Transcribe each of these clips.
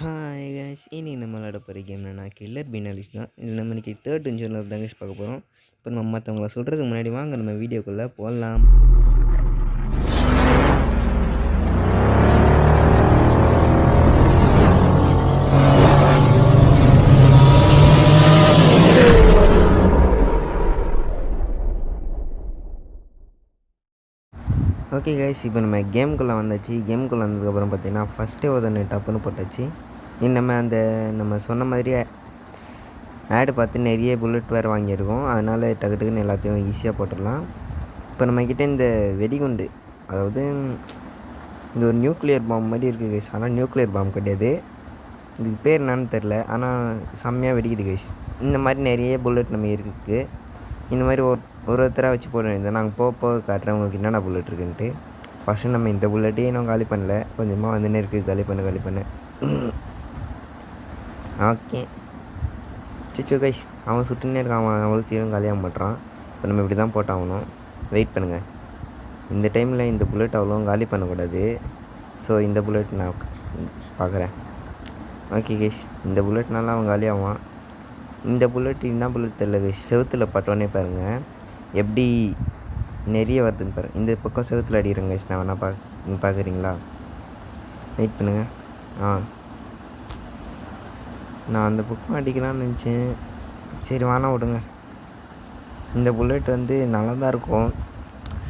Hi guys, இனி நம்ம விளாட போகிற கேம் என்னன்னா கில்லர் பினாலிஸ் தான். இதில் நம்ம இன்றைக்கி தேர்ட் இன்ஜூரில் தான் கைஸ் பார்க்க போகிறோம். இப்போ நம்ம மற்றவங்கள சொல்கிறதுக்கு முன்னாடி வாங்க நம்ம வீடியோக்குள்ளே போடலாம். ஓகே கைஸ், இப்போ நம்ம கேமுக்குள்ளே வந்தாச்சு. கேமுக்குள்ளே வந்ததுக்கப்புறம் பார்த்தீங்கன்னா ஃபஸ்ட்டே ஒரு டப்புன்னு போட்டாச்சு. நம்ம சொன்ன மாதிரியே ஆடு பார்த்து நிறைய புல்லட் வேறு வாங்கியிருக்கோம். அதனால் டக்குன்னு எல்லாத்தையும் ஈஸியாக போட்டுடலாம். இப்போ நம்மக்கிட்ட இந்த வெடிகுண்டு, அதாவது இந்த ஒரு நியூக்ளியர் பாம் மாதிரி இருக்குது கைஸ். ஆனால் நியூக்ளியர் பாம் கிடையாது, இதுக்கு பேர் என்னான்னு தெரில. ஆனால் செம்மையாக வெடிக்குது கைஸ். இந்த மாதிரி நிறைய புல்லட் நம்ம இருக்குது. இந்த மாதிரி ஒருத்தராக வச்சு போட வேண்டியது. நாங்கள் போக காட்டுறேன் உங்களுக்கு என்னென்ன புல்லட் இருக்குன்ட்டு. ஃபஸ்ட்டு நம்ம இந்த புல்லட்டே இன்னும் காலி பண்ணல, கொஞ்சமாக வந்துன்னே இருக்குது. காலி பண்ண ஓகே. சிச்சு கைஸ், அவன் சுட்டுன்னே இருக்கான். அவன் அவ்வளோ சீக்கிரம் காலியாக மாட்டான். இப்போ நம்ம இப்படி தான் போட்டாகணும். வெயிட் பண்ணுங்கள். இந்த டைமில் இந்த புல்லட் அவ்வளோ காலி பண்ணக்கூடாது. ஸோ இந்த புல்லட் நான் பார்க்குறேன். ஓகே கைஸ், இந்த புல்லட்னால அவன் காலியாவான். இந்த புல்லட் என்ன புல்லட் தெரியல கைஸ். செவுத்தில் பட்டோன்னே பாருங்கள் எப்படி நிறைய வருதுன்னு பாருங்கள். இந்த பக்கம் செவுத்தில் அடிக்கிறேங்க கைஸ். நான் வேணா நீங்கள் பார்க்குறீங்களா? வெயிட் பண்ணுங்கள். நான் அந்த பக்கம் அடிக்கலாம்னு நினச்சேன். சரி வேணா விடுங்க. இந்த புல்லட் நல்லா தான் இருக்கும்.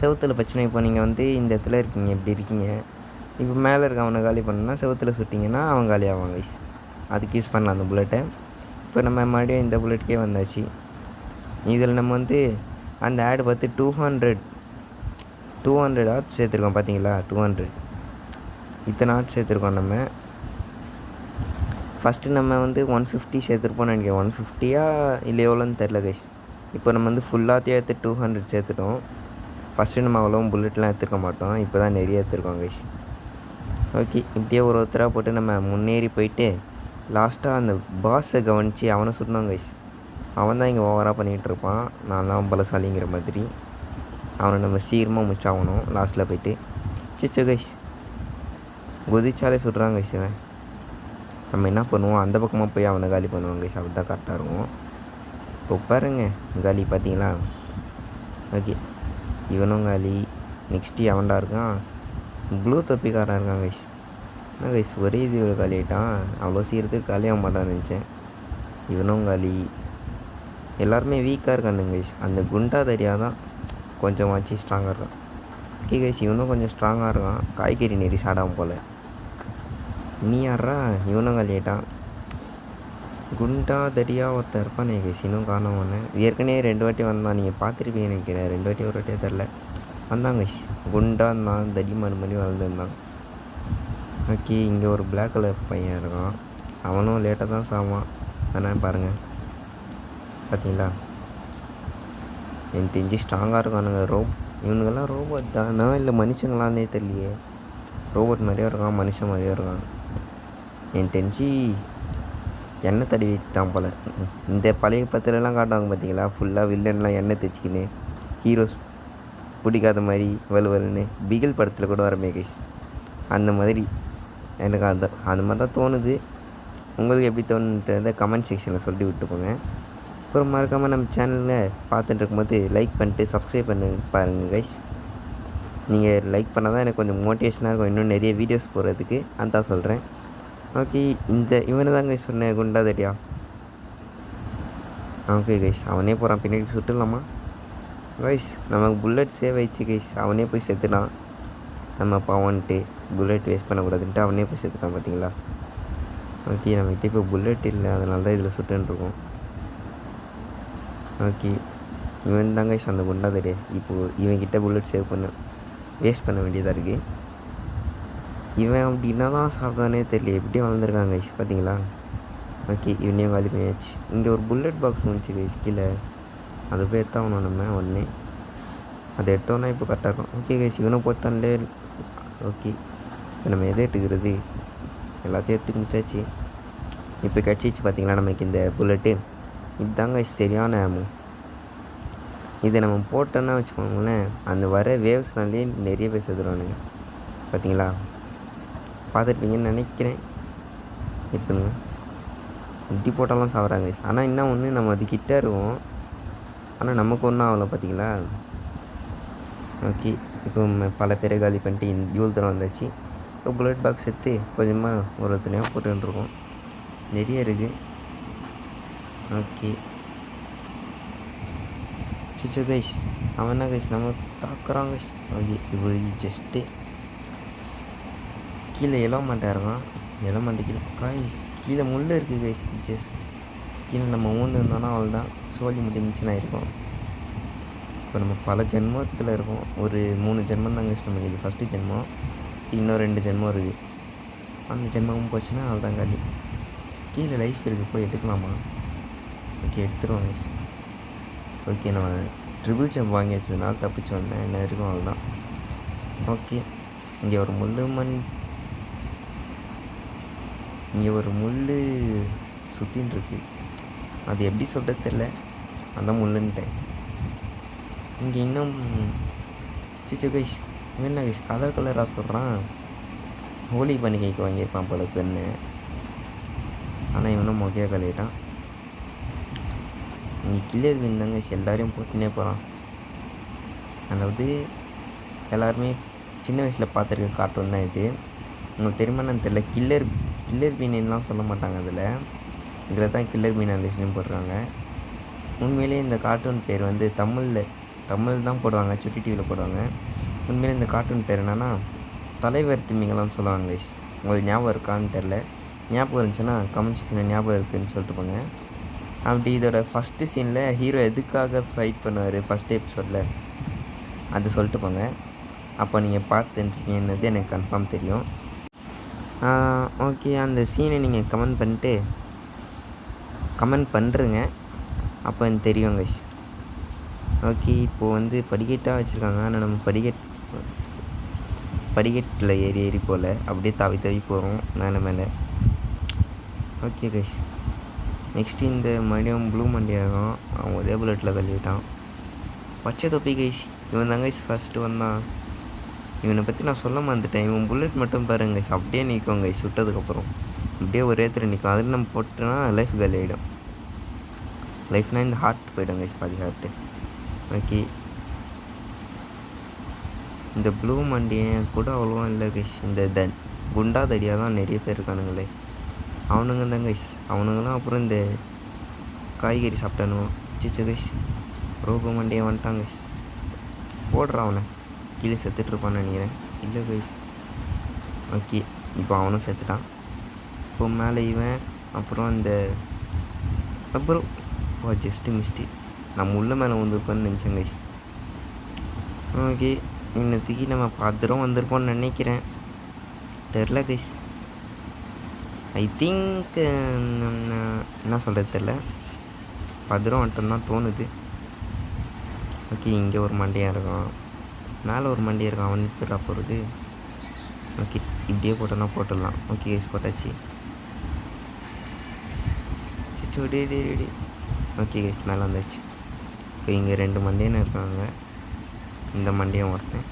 செவுத்தில் பிரச்சனை. இப்போ நீங்கள் இந்த இடத்துல இருக்கீங்க, இப்படி இருக்கீங்க. இப்போ மேலே இருக்க அவனை காலி பண்ணால் செவுத்தில் சுட்டிங்கன்னா அவன் காலி ஆவான் கைஸ். அதுக்கு யூஸ் பண்ணலாம் அந்த புல்லட்டை. இப்போ நம்ம மறுபடியும் இந்த புல்லட்டுக்கே வந்தாச்சு. இதில் நம்ம அந்த ஆடு பார்த்து 200 ஆர்ட்ஸ் சேர்த்துருக்கோம். பார்த்தீங்களா? 200 இத்தனை ஆர்ட்ஸ் சேர்த்துருக்கோம். நம்ம ஃபஸ்ட்டு நம்ம 150 சேர்த்துருப்போம்னு நினைக்கிறேன். 150யா இல்லை எவ்வளோன்னு தெரில கைஸ். இப்போ நம்ம ஃபுல்லாத்தையும் எடுத்து 200 சேர்த்துட்டோம். ஃபஸ்ட்டு நம்ம அவ்வளோ புல்லட்லாம் எடுத்துருக்க மாட்டோம். இப்போ தான் நிறைய எடுத்துருக்கோம் கைஸ். ஓகே, இப்படியே ஒருத்தராக போட்டு நம்ம முன்னேறி போயிட்டு லாஸ்ட்டாக அந்த பாஸை கவனித்து அவனை சுடணும் கைஸ். அவன் தான் இங்கே ஓவராக பண்ணிகிட்ருப்பான். நான்லாம் பலசாலிங்கிற மாதிரி. அவனை நம்ம சீக்கிரமாக முச்சாகணும் லாஸ்ட்டில் போயிட்டு. சிச்சோ கைஸ், குதிச்சாலே சுடுறாங்க கைஸ். இவன் நம்ம என்ன பண்ணுவோம், அந்த பக்கமாக போய் அவனை காலி பண்ணுவோம் கைஸ். அப்படி தான் கரெக்டாக இருக்கும். இப்போ பாருங்க காலி, பார்த்தீங்களா? ஓகே, இவனும் காலி. நெக்ஸ்ட்டு அவன்டா இருக்கான், ப்ளூ தொப்பிக்காரன் இருக்கான் கைஸ். என்ன கைஸ், ஒரே இது இவ்வளோ காலி ஆகிட்டான். அவ்வளோ சீக்கிரத்துக்கு காலியாக மாட்டான்னு நினச்சேன். இவனும் காலி. எல்லாருமே வீக்காக இருக்கானுங்க கைஸ். அந்த குண்டா தடியாக தான் கொஞ்சமாச்சு ஸ்ட்ராங்காக இருக்கான். ஓகே கைஸ், இவனும் கொஞ்சம் ஸ்ட்ராங்காக இருக்கான். காய்கறி நெறி சாடாமல் போல். நீ யாரா? இவனும் காலி ஆகிட்டான். குண்டா தடியாக ஒருத்தர் இருப்பானே கைஸ், இன்னும் காணவனே. ஏற்கனவே 2 வாட்டி வந்தான். நீங்கள் பார்த்துருப்பீங்க நினைக்கிறேன். 2 வாட்டி ஒரு வாட்டியாக தெரில வந்தான் கைஸ். குண்டா இருந்தான், தடிமான மாதிரி வளர்ந்துருந்தான். ஓகே, இங்கே ஒரு பிளாக் கலர் பையன் இருக்கான். அவனும் லேட்டாக தான் சாவான். அதனால் பாருங்கள், பார்த்தீங்களா? எனக்கு தெரிஞ்சு ஸ்ட்ராங்காக இருக்கானுங்க. இவனுங்கெல்லாம் ரோபோட் தானா இல்லை மனுஷங்களான்னே தெரியலையே. ரோபோட் மாதிரியே இருக்கான், மனுஷன் மாதிரியே இருக்கான். எனக்கு தெரிஞ்சு எண்ணெய் தடவி தான் போல். இந்த பழைய பத்திரம்லாம் காட்டுவாங்க பார்த்தீங்களா, ஃபுல்லாக வில்லன்லாம் எண்ணெய் தைச்சிக்கின்னு ஹீரோஸ் பிடிக்காத மாதிரி வலுவலுன்னு பிகில் படத்தில் கூட வரமே கைஸ். அந்த மாதிரி எனக்கு அந்த மாதிரி தான் தோணுது. உங்களுக்கு எப்படி தோணுன்றதை கமெண்ட் செக்ஷனில் சொல்லி விட்டு போங்க. அப்புறம் மறக்காமல் நம்ம சேனலில் பார்த்துட்டு இருக்கும்போது லைக் பண்ணிட்டு சப்ஸ்கிரைப் பண்ணி பாருங்கள் கைஸ். நீங்கள் லைக் பண்ணால் தான் எனக்கு கொஞ்சம் மோட்டிவேஷனாக இருக்கும் இன்னும் நிறைய வீடியோஸ் போடுறதுக்கு. அதான் சொல்கிறேன். ஓகே, இவனை தான் கைஸ் சொன்னேன், குண்டா தடியா. ஓகே கைஸ், அவனே போகிறான். பின்னாடி சுட்டுடலாமா கைஸ்? நமக்கு புல்லட் சேவ் ஆயிடுச்சு கைஸ். அவனே போய் செத்துட்டான். நம்ம பாவன்ட்டு புல்லட் வேஸ்ட் பண்ணக்கூடாதுன்ட்டு அவனே போய் செத்துட்டான். பார்த்தீங்களா? ஓகே, நம்மகிட்ட இப்போ புல்லட் இல்லை, அதனால தான் இதில் சுட்டுருக்கோம். ஓகே, இவன் தாங்க அந்த குண்டா தடியா. இப்போது இவன்கிட்ட புல்லட் வேஸ்ட் பண்ண வேண்டியதாக இருக்குது. இவன் அப்படின்னா தான் சாப்பிட்டானே தெரியல, எப்படியும் வளர்ந்துருக்காங்க கைஸ். பார்த்தீங்களா? ஓகே, இவனையும் காலி பண்ணியாச்சு. இங்கே ஒரு புல்லட் பாக்ஸ் முடிச்சு கைஸ் கீழே. அதை போய் எடுத்தாகணும் நம்ம உடனே. அதை எடுத்தோன்னா இப்போ கரெக்டாக இருக்கும். ஓகே கைஸ், இவனும் போட்டான்லே. ஓகே, இப்போ நம்ம எதை எடுத்துக்கிறது? எல்லாத்தையும் எடுத்துக்க முடிச்சாச்சு. இப்போ கிடச்சிச்சு. பார்த்தீங்களா நமக்கு இந்த புல்லட்டு? இதுதாங்க சரியான ஆமோ. இதை நம்ம போட்டோன்னா வச்சுக்கோங்களேன், அந்த வர வேவ்ஸ்னாலே நிறைய பேர் செத்துருவானுங்க. பார்த்தீங்களா? பார்த்துருப்பீங்கன்னு நினைக்கிறேன். இப்போங்க இப்படி போட்டாலும் சாப்பிட்றாங்க கைஸ். ஆனால் என்ன ஒன்று, நம்ம அது கிட்டே இருக்கும், ஆனால் நமக்கு ஒன்றும் ஆகலை பார்த்தீங்களா. ஓகே, இப்போ பல பேரை காலி பண்ணிட்டு இவ்வளோ தூரம் வந்தாச்சு. இப்போ புல்லட் பாக்ஸ் எடுத்து கொஞ்சமாக ஒரு துணையாக போட்டுருக்கோம். நிறைய இருக்குது. ஓகே சிச்சோ கைஸ், அவன் என்ன கைஸ் நம்ம தாக்குறான் கைஸ். ஓகே, இப்படி ஜஸ்ட்டு கீழே எலவமெண்ட்டாக இருக்கான். எலவமெண்ட்டு கீழே கைஸ், கீழே முள் இருக்குது கைஸ். ஜஸ்ட் கீழே நம்ம ஊந்துருந்தோன்னா அவள் தான் சோழி முடிஞ்சுன்னா இருக்கும். இப்போ நம்ம பல ஜென்மத்தில் இருக்கோம். ஒரு 3 ஜென்மம் தான் கைஸ் நமக்கு. இது ஃபஸ்ட்டு ஜென்மம், இன்னும் 2 ஜென்மம் இருக்குது. அந்த ஜென்மமும் போச்சுன்னா அவள் தான் காலி. கீழே லைஃப் இருக்குது, போய் எடுக்கலாமா? ஓகே, எடுத்துருவோம் கைஸ். ஓகே, நம்ம ட்ரிபிள் ஜம்ப் வாங்கி வச்சதுனால தப்பிச்சு வந்தேன். என்ன இருக்கும் அவள் தான். ஓகே, இங்கே ஒரு முள் சுற்றின்னு இருக்கு. அது எப்படி சொல்கிறது தெரில, அதான் முள்ளுன்ட்டேன். இங்கே இன்னும் சிச்சோ கைஸ், என்ன கைஸ் கலர் கலராக சொல்கிறான். ஹோலி பண்டிகைக்கு வாங்கியிருப்பான் போல கன்று. ஆனால் இவனும் மொக்கையாக கழிட்டான். இங்கே கில்லர் வின் தாங்க எல்லாரையும் போட்டுனே போகிறான். அதாவது எல்லாருமே சின்ன வயசில் பார்த்துருக்க கார்ட்டூன் தான் இது. உங்களுக்கு தெரியுமான்னு தெரியல. கில்லர் மீன்லாம் சொல்ல மாட்டாங்க இதில் தான் கில்லர் மீன் அலிஸ்ன்னு போடுறாங்க. உண்மையிலே இந்த கார்ட்டூன் பேர் வந்து தமிழ் தான் போடுவாங்க, சுட்டி டிவியில் போடுவாங்க. உண்மையிலே இந்த கார்ட்டூன் பேர் என்னென்னா தலைவர் திமிங்கலாம்னு சொல்லுவாங்க கைஸ். உங்களுக்கு ஞாபகம் இருக்கான்னு தெரில. ஞாபகம் இருந்துச்சுன்னா கமெண்ட் செக்ஷனில் ஞாபகம் இருக்குதுன்னு சொல்லிட்டு போங்க. அப்படி இதோட ஃபஸ்ட்டு சீனில் ஹீரோ எதுக்காக ஃபைட் பண்ணுவார் ஃபஸ்ட் எபிசோடில் அது சொல்லிட்டு போங்க. அப்போ நீங்கள் பார்த்துருக்கீங்கன்னது எனக்கு கன்ஃபார்ம் தெரியும். ஓகே, அந்த சீனை நீங்கள் கமெண்ட் பண்ணுறங்க, அப்போ எனக்கு தெரியும் கைஸ். ஓகே, இப்போது வந்து படிக்கட்டாக வச்சுருக்காங்க. ஆனால் நம்ம படிக்கட்டில் ஏறி போல் அப்படியே தவி போகிறோம் மேலே. ஓகே கைஸ், நெக்ஸ்ட்டு இந்த மறுபடியும் ப்ளூ மண்டியாக இருக்கான். அவன் ஒரே புல்லட்டில் கழுவிட்டான். பச்சை தொப்பி கைஸ், இவன் தான் கைஸ் ஃபஸ்ட்டு வந்தான். இவனை பற்றி நான் சொல்ல மறந்துட்டேன். இவன் புல்லட் மட்டும் பாருங்க கைஸ், அப்படியே நிற்கும் கைஸ். சுட்டதுக்கப்புறம் அப்படியே ஒரே இடத்துல நிற்கும். அதில் நம்ம போட்டோன்னா லைஃப் காலி ஆகிடும். லைஃப்னால் இந்த ஹார்ட் போய்டும் கைஸ், பாதி ஹார்ட்டு. ஓகே, இந்த ப்ளூ மண்டியை கூட அவ்வளோவா இல்லை கைஸ். இந்த குண்டா தடியாக தான் நிறைய பேர் இருக்கானுங்களே, அவனுங்க தான் கைஸ். அவனுங்களாம் அப்புறம் இந்த காய்கறி சாப்பிட்டானுவோம். சிச்சோ கைஸ், ரோபோ மண்டியை வந்துட்டான் கைஸ். போடுறான் அவனை, கீழே செத்துட்ருப்பான்னு நினைக்கிறேன். இல்லை கைஸ். ஓகே, இப்போ அவனும் செத்துட்டான். இப்போ மேலே இவன், அப்புறம் அப்புறம் ஜஸ்ட்டு மிஸ்டேக், நம்ம உள்ள மேலே வந்திருப்போன்னு நினச்சேன் கைஸ். ஓகே, இன்னத்துக்கு நம்ம பத்திரம் வந்திருப்போம்னு நினைக்கிறேன், தெரில கைஸ். ஐ திங்க் என்ன சொல்கிறது தெரில, பத்திரம் வந்துட்டோம் தான் தோணுது. ஓகே, இங்கே ஒரு மண்டையாக இருக்கான், மேலே ஒரு மண்டையாக இருக்கான். அவன் பேரா போகிறது. ஓகே, இப்படியே போட்டோன்னா போட்டுடலாம். ஓகே கைஸ், போட்டாச்சு. சிச்சோ ரெடி. ஓகே கைஸ், மேலே வந்துச்சு. இப்போ இங்கே 2 மண்டையன்னு இருக்காங்க. இந்த மண்டையும் ஒருத்தன்,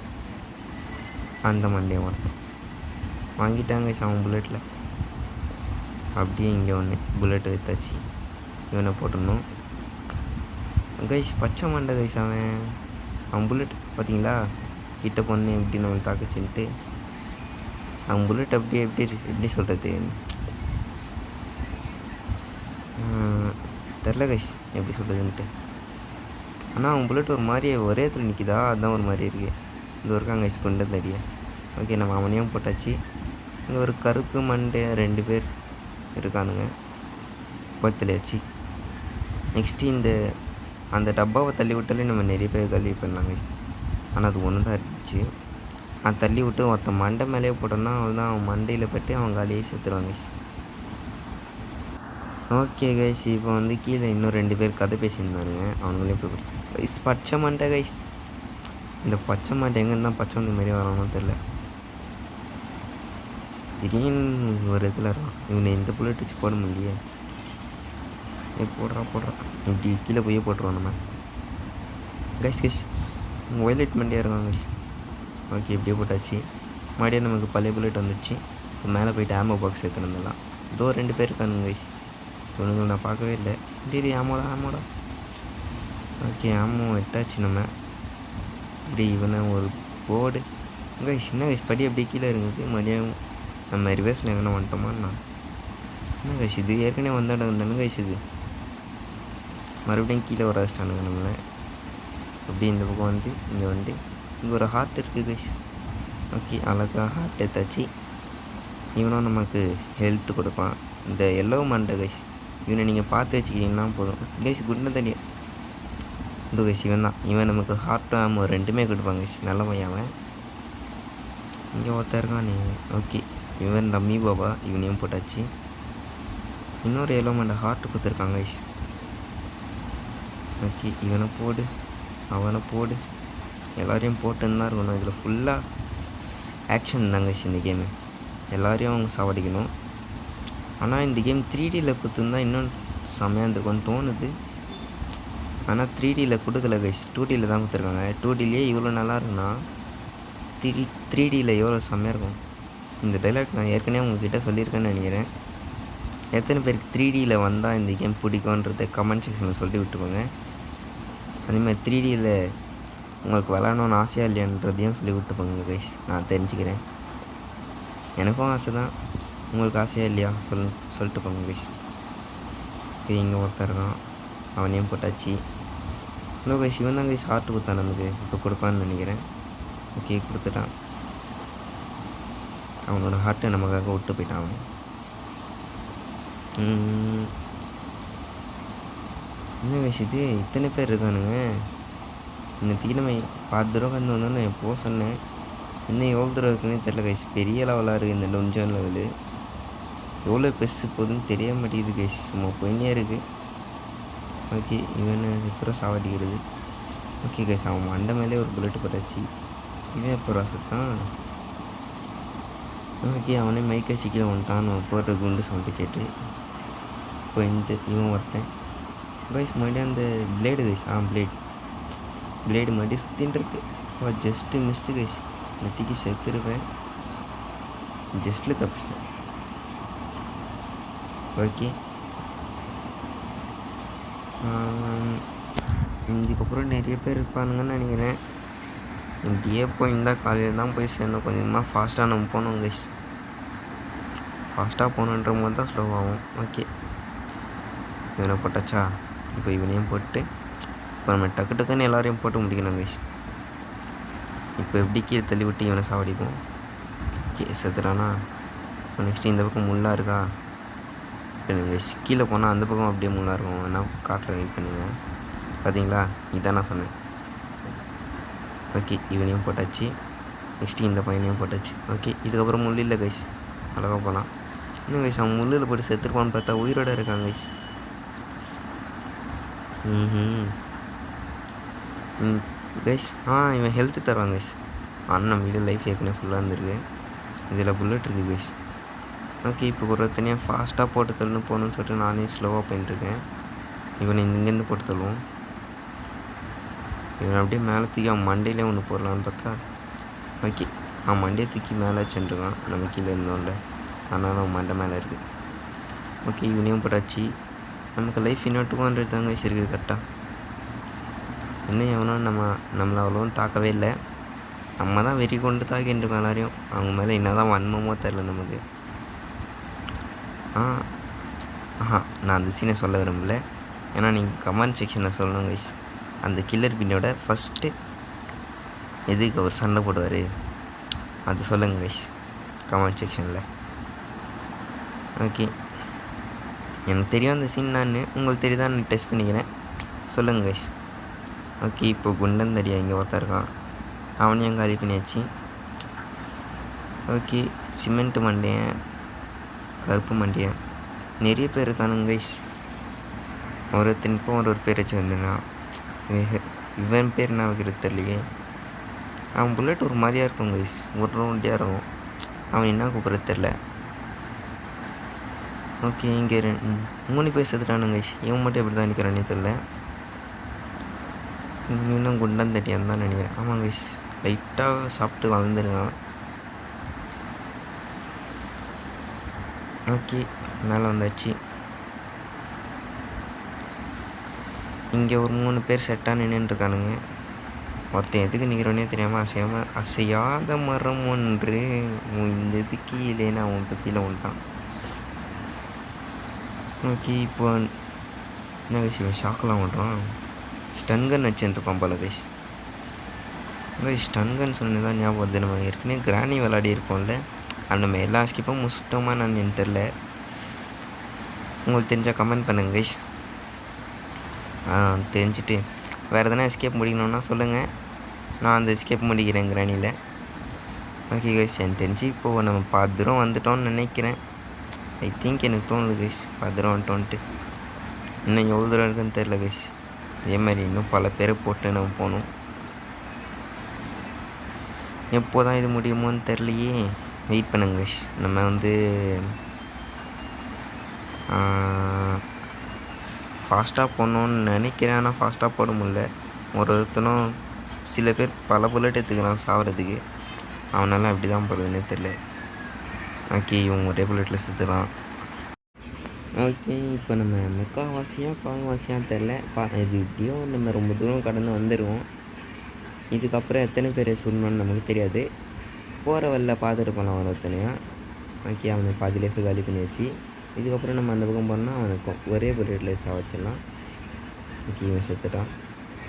அந்த மண்டையும் ஒருத்தன் வாங்கிட்டாங்க கைஸ் அவன் புல்லட்டில். அப்படியே இங்கே ஒன்று புல்லட்டு விற்றாச்சு. இவனை போட்டுடணும் கைஸ். பச்சை மண்டை கைஸ், அவன் புல்லட் பார்த்தீங்களா, கிட்ட பொண்ணு எப்படி நம்ம தாக்குச்சுன்ட்டு. அவன் புல்லட் அப்படியே எப்படி சொல்கிறது தெரில கைஸ், எப்படி சொல்கிறதுன்ட்டு. ஆனால் அவன் புல்லட் ஒரு மாதிரி ஒரே இடத்துல நிற்கிதா, அதுதான் ஒரு மாதிரி இருக்குது. இது இருக்காங்க கைஸ் கொண்டு தடிய. ஓகே, நம்ம அவனையும் போட்டாச்சு. இங்கே ஒரு கருப்பு மண்டை 2 பேர் இருக்கானுங்க பக்கத்தில் வச்சு. நெக்ஸ்ட்டு அந்த டப்பாவை தள்ளி விட்டாலே நம்ம நிறைய பேர் கல்வி பண்ணலாம் கைஸ். ஆனால் அது ஒன்று தான் இருந்துச்சு. அதை தள்ளி விட்டு ஒருத்தன் மண்டை மேலேயே போட்டோன்னா அவன் அவன் மண்டையில் பட்டு அவன் காலையே சேர்த்துருவாங்க கைஸ். ஓகே கைஸ், இப்போ வந்து கீழே இன்னும் 2 பேர் கதை பேசியிருந்தானுங்க. அவங்களே போய் கைஸ் பச்சை மண்டை கைஸ். இந்த பச்சை மண்டை எங்கேருந்தான் பச்சை வந்த மாரி வரணும்னு தெரில. திடீர்னு ஒரு இடத்துல இருக்கான். இவனை இந்த புல்லட் வச்சு போட முடியலையே. போடுறா இப்படி கீழே போய் போட்டுருவோம் நம்ம கைஸ். ஒயலட் மண்டியாக இருக்காங்க கைஸ். ஓகே, இப்படியே போட்டாச்சு. மறுபடியும் நமக்கு பழைய புல்லட் வந்துச்சு. இப்போ மேலே போய்ட்டு ஆமோ பாக்ஸ் எடுத்துன்னு வந்துடலாம். இதோ 2 பேர் இருக்கானுங்க கைஸ். இவனுங்களை நான் பார்க்கவே இல்லை. டேய் ஆமோடா. ஓகே ஆமோ எட்டாச்சு நம்ம. இப்படி இவனை ஒரு போர்டு கைஸ். என்ன கைஸ் படி அப்படி கீழே இருக்குது. மறுபடியும் நம்ம ரிவர்ஸில் எங்கன்னா வந்துட்டோமாண்ணா. என்ன கைஸ் இது ஏற்கனவே வந்தானு கைஸ். இது மறுபடியும் கீழே வர வச்சிட்டானுங்க நம்மளை. அப்படி இந்த பக்கம் வந்து இங்கே ஒரு ஹார்ட் இருக்குது கைஸ். ஓகே அழகாக ஹார்ட் எடுத்தாச்சு. இவனும் நமக்கு ஹெல்த்து கொடுப்பான். இந்த எல்லோ மண்டை கைஸ். இவனை நீங்கள் பார்த்து வச்சுக்கிட்டீங்கன்னா போதும் கைஸ். குண்டை தண்ணி இந்த கைஸ் இவன் தான். இவன் நமக்கு ஹார்ட் ஆமோ 2மே கொடுப்பாங்க கைஸ். நல்ல பையன். இங்கே ஒருத்தர் இருக்கான் நீ. ஓகே இவன் ரம்மி பாபா. இவனையும் போட்டாச்சு. இன்னொரு எல்லோ மண்டை ஹார்ட் கொடுத்துருக்காங்க கைஸ். ஓகே இவனை போடு அவனை போடு. எல்லோரையும் போட்டுன்னு தான் இருக்கணும். இதில் ஃபுல்லாக ஆக்ஷன் தாங்க கைஸ் இந்த கேமு. எல்லோரையும் அவங்க சாவடிக்கணும். ஆனால் இந்த கேம் 3Dயில் கொடுத்துருந்தா இன்னும் செம்மையாக இருந்திருக்கும்னு தோணுது. ஆனால் 3Dயில் கொடுக்கல கைஸ். 2Dயில் தான் கொடுத்துருக்காங்க. 2Dலேயே இவ்வளோ நல்லா இருக்குன்னா 3Dயில் எவ்வளோ செம்மையாக இருக்கும். இந்த டைலாக் நான் ஏற்கனவே உங்கள்கிட்ட சொல்லியிருக்கேன்னு நினைக்கிறேன். எத்தனை பேருக்கு 3Dயில் வந்தால் இந்த கேம் பிடிக்குன்றத கமெண்ட் செக்ஷனில் சொல்லி விட்டுருக்கோங்க. அதேமாதிரி 3Dயில் உங்களுக்கு விளாடணுன்னு ஆசையாக இல்லையான்றதையும் சொல்லி விட்டுருப்பாங்க கைஸ். நான் தெரிஞ்சுக்கிறேன். எனக்கும் ஆசை தான். உங்களுக்கு ஆசையாக இல்லையா சொல்லிட்டு போங்க கைஸ். ஓகே இங்கே ஒருத்தர் இருக்கான். அவனையும் போட்டாச்சு. ஹலோ கைஸ் இவன் தான் கைஸ் ஹார்ட் கொடுத்தான் நமக்கு. இப்போ கொடுப்பான்னு நினைக்கிறேன். ஓகே கொடுத்துட்டான். அவனோட ஹார்ட்டை நமக்காக விட்டு போயிட்டான் அவன். என்ன கைஸ் இது இத்தனை பேர் இருக்கானுங்க. இந்த தீனமை 10 தூரம் வந்து வந்தோன்னு எப்போ சொன்னேன். இன்னும் எவ்வளோ தூரம் இருக்குன்னு தெரியல கைஸ். பெரிய லெவலாக இருக்குது இந்த டொன்ஜன் லெவலு. எவ்வளோ பெருசு போகுதுன்னு தெரிய மாட்டேங்குது கைஸ். சும்மா பொய்னே இருக்குது. ஓகே இவனை எப்போ சாவடிக்கிறது. ஓகே கைஸ் அவன் மண்டை மேலே ஒரு புல்லட்டு போட்டாச்சு. இவன் எப்போ சுத்தான். ஓகே அவனே மைக்கை சிக்கல வந்துட்டான். அவன் போடுற குண்டு சவுண்டு கேட்டு இப்போ இவன் ஒருத்தன் கைஸ். மறுபடியும் அந்த பிளேடு கைஸ். பிளேடு மறுபடியும் சுற்றின்னு இருக்கு. Just missed guys. நெத்திக்கு செத்துருவேன். ஜஸ்ட்டில் தப்பிச்சிட்டேன். ஓகே இதுக்கப்புறம் நிறைய பேர் இருப்பானுங்கன்னு நினைக்கிறேன். இப்படியே போயிருந்தால் காலையில் தான் போய் சேர்ந்தோம். கொஞ்சமாக ஃபாஸ்ட்டாக நம்ம போகணும் கைஸ். ஃபாஸ்ட்டாக போகணுன்ற போது தான் ஸ்லோவாகும். ஓகே இவனை போட்டாச்சா. இப்போ இவனையும் போட்டு இப்போ நம்ம டக்குன்னு எல்லோரையும் போட்டு முடிக்கணும் கைஸ். இப்போ எப்படி கீழே தள்ளி விட்டு இவனை சாவடிப்போம். ஓகே செத்துறானா. நெக்ஸ்ட்டு இந்த பக்கம் முள்ளாக இருக்கா. இப்போ நீங்கள் கீழே போனால் அந்த பக்கம் அப்படியே முள்ளாக இருக்கும். என்ன காட்டுற வெயிட் பண்ணுங்க. பார்த்தீங்களா இதான் நான் சொன்னேன். ஓகே இவனையும் போட்டாச்சு. நெக்ஸ்ட்டு இந்த பையனையும் போட்டாச்சு. ஓகே இதுக்கப்புறம் முள் இல்லை கைஸ். அழகாக போகலாம். இன்னும் கைஸ் அவன் முள்ளில் போட்டு செத்துருப்பான்னு பார்த்தா உயிரோடு இருக்காங்க கைஸ். கைஸ் இவன் ஹெல்த்து தருவாங்க கைஸ். அண்ணன் வீடு லைஃப் ஏற்கனவே ஃபுல்லாக இருந்திருக்கு. இதில் புல்லட் இருக்குது கைஸ். ஓகே இப்போ ஒரு தனியாக ஃபாஸ்ட்டாக போட்டு தள்ளணும் போகணுன்னு சொல்லிட்டு நானே ஸ்லோவாக போயிட்டுருக்கேன். இவனை இங்கேருந்து போட்டு தள்ளுவோம். இவன் அப்படியே மேலே தூக்கி அவன் மண்டையிலே ஒன்று போடலான்னு பார்த்தா ஓகே அவன் மண்டையை தூக்கி மேலே வச்சுருக்கான். நம்ம கீழே இருந்தோம்ல அதனால் அவன் மண்டை மேலே இருக்குது. ஓகே இவனையும் போட்டாச்சு. நமக்கு லைஃப் இன்னும் 200 தாங்க கைஸ் இருக்குது கரெக்டாக. இன்னும் எவனோ நம்மளை அவ்வளோவும் தாக்கவே இல்லை. நம்ம தான் வெறி கொண்டு தாக்கிட்டு இருக்கோம் எல்லாரையும். அவங்க மேலே என்ன தான் வன்மமோ தெரில நமக்கு. நான் அந்த சீனை சொல்ல விரும்பல. ஏன்னா நீங்கள் கமெண்ட் செக்ஷனில் சொல்லணும் கைஸ். அந்த கில்லர் பின்னோட ஃபஸ்ட்டு எதுக்கு அவர் சண்டை போடுவார் அது சொல்லுங்கள் கைஸ் கமெண்ட் செக்ஷனில். ஓகே எனக்கு தெரியும் அந்த சீன். நான் உங்களுக்கு தெரியுதான் நான் டெஸ்ட் பண்ணிக்கிறேன். சொல்லுங்கள் கைஸ். ஓகே இப்போ குண்டந்தடியா இங்கே ஒருத்தர் இருக்கான். அவனையும் காலி பண்ணியாச்சு. ஓகே சிமெண்ட்டு மண்டையன் கருப்பு மண்டையன் நிறைய பேர் இருக்கானுங்க கைஸ். ஒருத்தனுக்கும் ஒரு பேர் வச்சு வந்துருந்தான். இவன் பேர் என்ன வைக்கிறது தெரியலையே. அவன் புல்லட் ஒரு மாதிரியாக இருக்கும் கைஸ். ஒரு ரவுண்டியாக இருக்கும். அவன் என்ன கூப்பிட்றது தெரில. ஓகே இங்கே 3 பேர் செத்துட்டானுங்க கைஸ். இவன் மட்டும் எப்படி தான் நிற்கிறானே தெரில. இன்னும் குண்டந்தட்டியான்னு தான் நினைக்கிறேன். ஆமாம் கைஸ் லைட்டாக சாப்பிட்டு வளர்ந்துருக்கான். ஓகே மேலே வந்தாச்சு. இங்கே ஒரு 3 பேர் செட்டாக நின்றுட்டுருக்கானுங்க. ஒருத்தன் எதுக்கு நிற்கிறோன்னே தெரியாமல் அசையாத மரம் ஒன்று இந்த இது கீழேன்னு அவன் இப்போ கீழே வந்துட்டான். ஓகே, இப்போ என்ன கைஸ் இவன் ஷாக்கெலாம் ஓட்டுறான். ஸ்டன்கன் வச்சுருப்பான் போல கைஸ். ஸ்டன்கன் சொன்னது தான் ஞாபகம் வருது. நம்ம ஏற்கனவே கிராணி விளையாடி இருக்கோம்ல, அது நம்ம எல்லா ஸ்கிப்பும் முடிச்சிட்டோமா நான் தெரில. உங்களுக்கு தெரிஞ்சால் கமெண்ட் பண்ணுங்க கைஸ். தெரிஞ்சுட்டு வேறு எதனா எஸ்கேப் முடிக்கணுன்னா சொல்லுங்கள், நான் அந்த எஸ்கேப் முடிக்கிறேன் கிராணியில். ஓகே கைஸ், எனக்கு தெரிஞ்சு இப்போது நம்ம பாதிரம் வந்துட்டோம்னு நினைக்கிறேன். ஐ திங்க் எனக்கு தோணுது கைஸ் பாதிரம் வந்துட்டோன்ட்டு. இன்னும் எவ்வளோ தூரம் இருக்குன்னு தெரில கைஸ். இதே மாதிரி இன்னும் பல பேரை போட்டு நம்ம போகணும். எப்போ தான் இது முடியுமோன்னு தெரிலையே. வெயிட் பண்ணுங்க கைஸ். நம்ம வந்து ஃபாஸ்ட்டாக போடணுன்னு நினைக்கிறேன், ஆனால் ஃபாஸ்ட்டாக போட முடியல. ஒருத்தனும் சில பேர் பல புல்லட் எடுத்துக்கிறான் சாகிறதுக்கு. அவனால அப்படி தான் போடுறதுன்னே தெரில. ஓகே, இவங்க ஒரே புல்லட்டில் செத்துக்கலாம். ஓகே, இப்போ நம்ம பால்வாசியாக தெரில. இது இப்படியோ நம்ம ரொம்ப தூரம் கடந்து வந்துடுவோம். இதுக்கப்புறம் எத்தனை பேர் சொல்லணும்னு நமக்கு தெரியாது. போகிற வழில பார்த்துட்டு போகலாம் ஒருத்தனையா. ஓகே, அவனை பாதி லைஃபு காலி பண்ணி வச்சு இதுக்கப்புறம் நம்ம அந்த பக்கம் போனால் அவனுக்கும் ஒரே புல்லட்டில் வச்சிடலாம். ஓகே, இவன் செத்துட்டான்.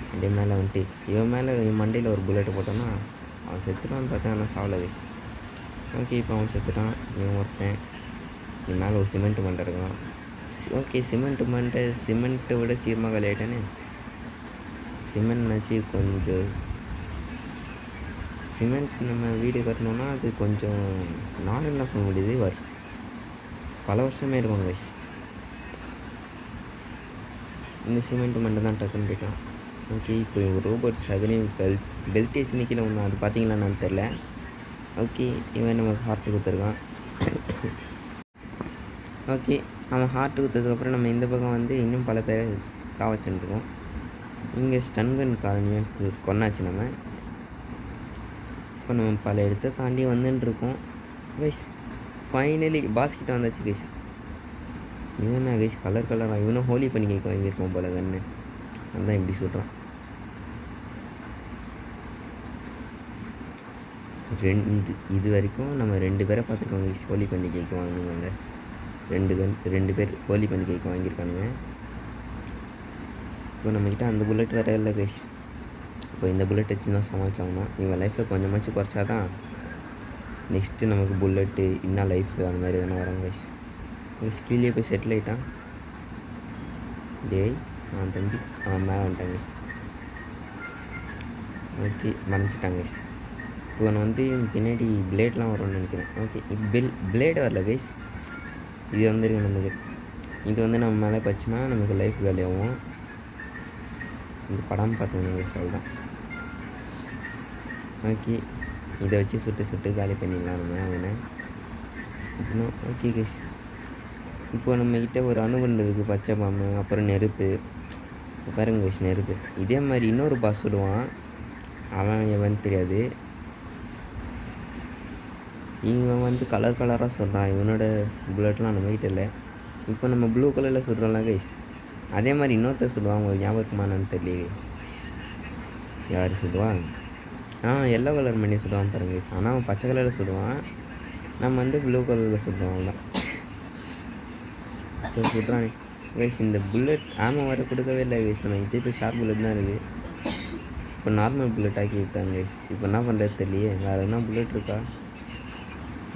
அப்படியே மேலே வந்துட்டு இவன் மண்டையில் ஒரு புல்லெட்டு போட்டோன்னா அவன் செத்துட்டான்னு பார்த்தேன், ஆனால் சாவல கைஸ். ஓகே, இப்போ அவன் செத்துட்டான். இவன் ஒருத்தன் இவன் மேலே ஒரு சிமெண்ட் மண்டை இருக்கான். ஓகே, சிமெண்ட்டை விட சீக்கிரமாக காலி ஆகிட்டானே. சிமெண்ட்னாச்சு கொஞ்சம் சிமெண்ட் நம்ம வீடு கட்டணுன்னா அது கொஞ்சம் நானுன்னா சொல்ல முடியுது, பல வருஷமே இருக்கும் கைஸ். இந்த சிமெண்ட் மட்டும் தான் டக்குன்னு போய்க்கலாம். ஓகே, இப்போ ரோபோட்ஸ் அதுலேயும் பெல்ட் வச்சு நிற்கல ஒன்று, அது பார்த்தீங்களா நான் தெரில. ஓகே, இவன் நமக்கு ஹார்ட்டு கொடுத்துருக்கான். ஓகே, அவன் ஹார்ட்டு கொடுத்ததுக்கப்புறம் நம்ம இந்த பக்கம் வந்து இன்னும் பல பேரை சாவச்சுருக்கோம். இங்கே ஸ்டன்கன் காலனியாக கொண்டாச்சு நம்ம. இப்போ நம்ம பல இடத்த தாண்டி வந்துட்டுருக்கோம் கைஸ். ஃபைனலி பாஸ்கிட்ட வந்தாச்சு கைஸ். இவனா கைஸ் கலராக இவனும் ஹோலி பண்ணி கேட்க வாங்கியிருக்கோம் போல கண்ணு. அதுதான் இப்படி சொல்கிறான். இது வரைக்கும் நம்ம 2 பேரை பார்த்துருக்கோம் கைஸ் ஹோலி பண்ணி கேட்க வாங்கினாங்க. 2 பேர் ஹோலி பண்ணி கேட்க வாங்கியிருக்கானுங்க. இப்போ நம்மக்கிட்ட அந்த புல்லட் வேறு இல்லை கைஸ். இப்போ இந்த புல்லட் வச்சு தான் சமாளிச்சாங்கன்னா இவன் லைஃப்பில் கொஞ்சமாச்சும் குறைச்சா தான் நெக்ஸ்ட்டு நமக்கு புல்லட்டு இன்னும் லைஃப் அந்த மாதிரி எதனா வரும் கைஸ். ஸ்கீலே போய் செட்டில் ஆகிட்டான். டேய் அவன் தம்பி அவன் மேலே வந்துட்டான் கைஸ். Okay, மறைஞ்சிட்டாங்க guys. இப்போ நான் வந்து பின்னாடி பிளேட்லாம் வரும்னு நினைக்கிறேன். ஓகே, பிளேடு வரல கைஸ். இது வந்துருக்கு நமக்கு. இது வந்து நம்ம மேலே பச்சுன்னா நமக்கு லைஃப் காலியாகும். இந்த படம் பார்த்தோம் கைஸ், அவ்வளோதான். ஓகே, இதை வச்சு சுட்டு காலி பண்ணிடலாம் நம்ம அவனை. இன்னும் ஓகே கைஸ், இப்போ நம்மக்கிட்ட ஒரு அணுகுண்டு இருக்குது, பச்சை பாம்பு, அப்புறம் நெருப்பு. பாருங்க கைஸ், நெருப்பு. இதே மாதிரி இன்னொரு பாஸ் சொல்லுவான், அவன் எவன் தெரியாது. இவன் வந்து கலராக சொல்கிறான். இவனோட புல்லட்லாம் நம்மக்கிட்ட இல்லை. இப்போ நம்ம ப்ளூ கலரில் சொல்கிறோம்ல கைஸ், அதே மாதிரி இன்னொருத்தர் சொல்லுவான். உங்களுக்கு ஞாபகம் இருக்குமான்னு தெரியலையே. யார் சொல்லுவான்? எல்லோ கலர் பண்ணி சுடுவான் பாருங்க கைஸ். ஆனால் அவன் பச்சை கலரில் சுடுவான், நம்ம வந்து ப்ளூ கலரில் சுடுவோம். அவ்வளோதான். சரி சுடுறானே கைஸ். இந்த புல்லட் ஆமாம் வர கொடுக்கவே இல்லை கைஸ். நம்ம கிட்டே இப்போ ஷார்ப் புல்லட் தான் இருக்குது. இப்போ நார்மல் புல்லட் ஆக்கி விட்டாங்க கைஸ். இப்போ என்ன பண்ணுறது தெரியலையே. வேறு எதுனா புல்லட் இருக்கா?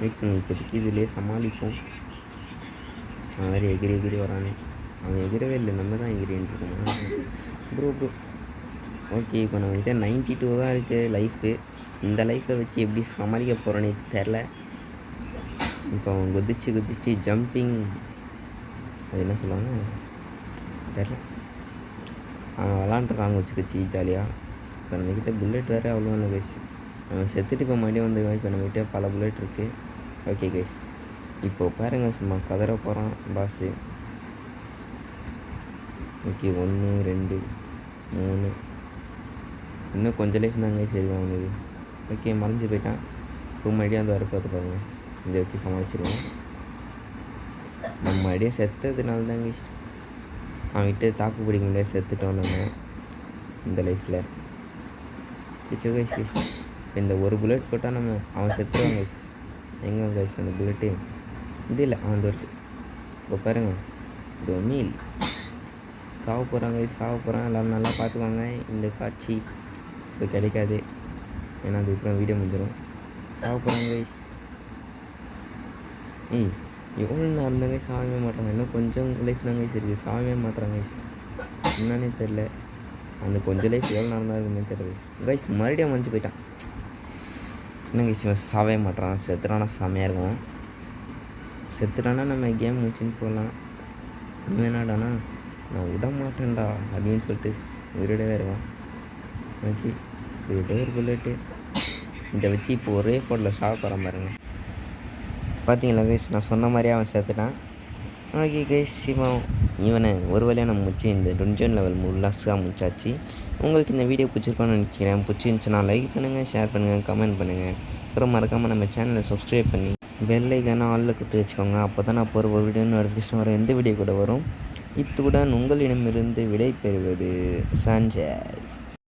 இப்போதைக்கு இதுலேயே சமாளிப்போம். அவன் வேறு எகிரி வரானே. அவன் எகிரவே இல்லை, நம்ம தான் எகிரின்னு இருக்கோம் ப்ரோ. ஓகே, இப்போ நம்மகிட்ட 92 தான் இருக்குது லைஃபு. இந்த லைஃப்பை வச்சு எப்படி சமாளிக்க போகிறோன்னே தெரில. இப்போ அவன் குதிச்சு ஜம்பிங், அது என்ன சொல்லுவாங்க தெரில, அவன் விளாண்டுறாங்க வச்சுக்கச்சு ஜாலியாக. இப்போ நம்மக்கிட்ட புல்லட் வேறு அவ்வளோ இல்லை கைஸ். நம்ம செத்துட்டு இப்போ மறுபடியும் வந்துடுவோம். இப்போ நம்மகிட்ட பல புல்லட் இருக்குது. ஓகே கைஸ், இப்போது பாருங்க சும்மா கதற போகிறான் பாஸு. ஓகே, 1 2 3 இன்னும் கொஞ்சம் லைஃப் தாங்க சரி அவனுக்கு. ஓகே, மறைஞ்சு போயிட்டான். இப்போ மறுபடியும் அந்த வர பார்த்து பாருங்கள். இதை வச்சு சமாளிச்சிருவோம். நம்ம மறுபடியும் செத்ததுனால தான் கைஸ் அவன்கிட்ட தாக்கு பிடிக்க முடியாது, செத்துட்டோம் நம்ம இந்த லைஃப்பில். பிச்சை கைஸ் கைஸ் இந்த ஒரு புல்லட் போட்டால் நம்ம அவன் செத்துருவான் கைஸ். எங்கே கைஸ் அந்த புல்லட்டு இது இல்லை அவன் தோற்று. இப்போ பாருங்க டொமில் சாவ போகிறாங்க கைஸ், சாவ போகிறான். எல்லோரும் நல்லா பார்த்துக்குவாங்க. இந்த காட்சி இப்போ கிடைக்காது, ஏன்னா அது இப்போ வீடியோ முடிஞ்சிடும். சாவ போகிறாங்க கைஸ். எவ்வளோ நேரம் தான் கைஸ் சாகவே மாட்டாங்க. இன்னும் கொஞ்சம் லைஃப் தான் கைஸ் இருக்குது, சாகவே மாட்டுறாங்க கைஸ். என்னன்னே தெரில, அந்த கொஞ்சம் லைஃப் எவ்வளோ நேரம் தான் இருக்குன்னு தெரியல கைஸ். கைஸ் மறுபடியும் மறைஞ்சு போயிட்டான். என்ன கைஸ் இவன் சாவே மாட்டுறான். செத்துறானா செம்மையாக இருக்கும். செத்துட்டானா நம்ம கேம் முடிச்சுன்னு போகலாம். இன்னும் என்னடானா நான் விட மாட்டேன்டா அப்படின்னு சொல்லிட்டு உயிரோடவே இருக்கான். ஓகே ஏதோ ஒரு புல்லட்டு இதை வச்சு இப்போ ஒரே போட்டில் சாக போகிற பாருங்க. பார்த்தீங்களா கைஸ், நான் சொன்ன மாதிரியே அவன் சேர்த்துட்டான். ஓகே கைஸ், இவனை ஒரு வழியாக நம்ம முடிச்சு இந்த டொன்ஜன் லெவல் முல்லாஸாக முடிச்சாச்சு. உங்களுக்கு இந்த வீடியோ பிடிச்சிருக்கோன்னு நினைக்கிறேன். பிடிச்சிருந்துச்சுன்னா லைக் பண்ணுங்கள், ஷேர் பண்ணுங்கள், கமெண்ட் பண்ணுங்கள். அப்புறம் மறக்காமல் நம்ம சேனலை சப்ஸ்கிரைப் பண்ணி பெல் ஐக்கானை ஆலில் குத்து வச்சுக்கோங்க. அப்போ தான் நான் போகிற ஒரு வீடியோ நோட்டிஃபிகேஷன் வரும், எந்த வீடியோ கூட வரும். இத்துடன் உங்களிடமிருந்து விடை பெறுவது சஞ்சய்.